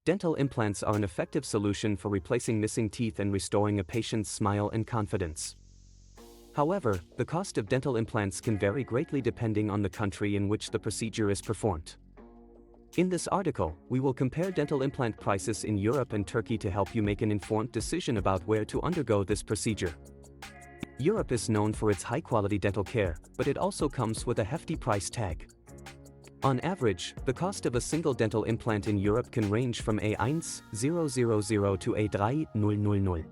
dental implants are an effective solution for replacing missing teeth and restoring a patient's smile and confidence. However, the cost of dental implants can vary greatly depending on the country in which the procedure is performed. In this article, we will compare dental implant prices in Europe and Turkey to help you make an informed decision about where to undergo this procedure. Europe is known for its high-quality dental care, but it also comes with a hefty price tag. On average, the cost of a single dental implant in Europe can range from A1,000 to A3,000.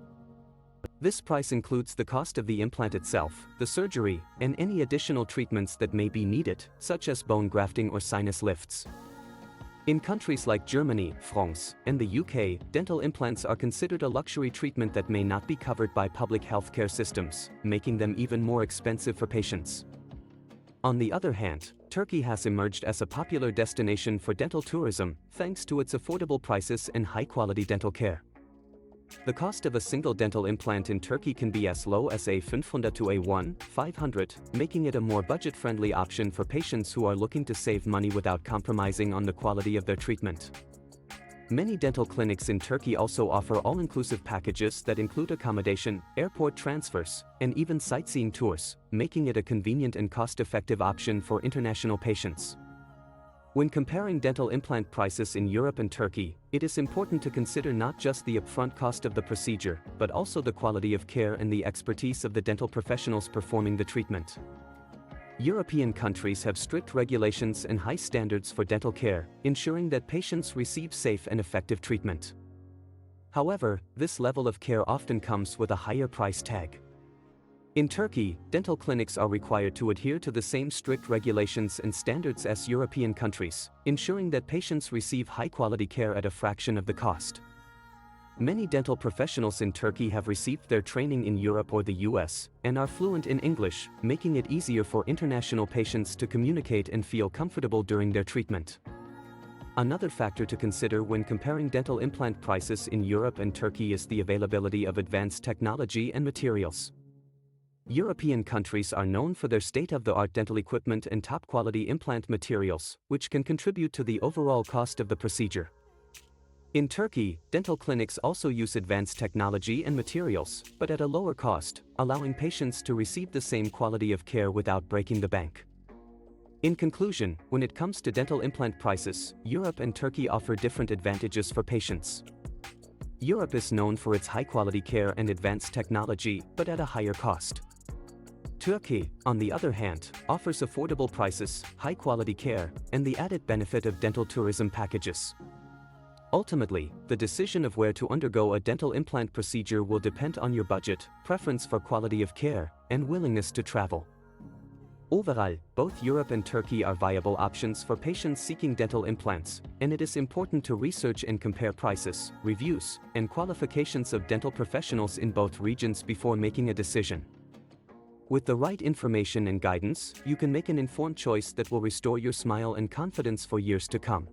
This price includes the cost of the implant itself, the surgery, and any additional treatments that may be needed, such as bone grafting or sinus lifts. In countries like Germany, France, and the UK, dental implants are considered a luxury treatment that may not be covered by public healthcare systems, making them even more expensive for patients. On the other hand, Turkey has emerged as a popular destination for dental tourism, thanks to its affordable prices and high-quality dental care. The cost of a single dental implant in Turkey can be as low as A500 to A1,500, making it a more budget-friendly option for patients who are looking to save money without compromising on the quality of their treatment. Many dental clinics in Turkey also offer all-inclusive packages that include accommodation, airport transfers, and even sightseeing tours, making it a convenient and cost-effective option for international patients. When comparing dental implant prices in Europe and Turkey, it is important to consider not just the upfront cost of the procedure, but also the quality of care and the expertise of the dental professionals performing the treatment. European countries have strict regulations and high standards for dental care, ensuring that patients receive safe and effective treatment. However, this level of care often comes with a higher price tag. In Turkey, dental clinics are required to adhere to the same strict regulations and standards as European countries, ensuring that patients receive high-quality care at a fraction of the cost. Many dental professionals in Turkey have received their training in Europe or the US, and are fluent in English, making it easier for international patients to communicate and feel comfortable during their treatment. Another factor to consider when comparing dental implant prices in Europe and Turkey is the availability of advanced technology and materials. European countries are known for their state-of-the-art dental equipment and top-quality implant materials, which can contribute to the overall cost of the procedure. In Turkey, dental clinics also use advanced technology and materials, but at a lower cost, allowing patients to receive the same quality of care without breaking the bank. In conclusion, when it comes to dental implant prices, Europe and Turkey offer different advantages for patients. Europe is known for its high-quality care and advanced technology, but at a higher cost. Turkey, on the other hand, offers affordable prices, high-quality care, and the added benefit of dental tourism packages. Ultimately, the decision of where to undergo a dental implant procedure will depend on your budget, preference for quality of care, and willingness to travel. Overall, both Europe and Turkey are viable options for patients seeking dental implants, and it is important to research and compare prices, reviews, and qualifications of dental professionals in both regions before making a decision. With the right information and guidance, you can make an informed choice that will restore your smile and confidence for years to come.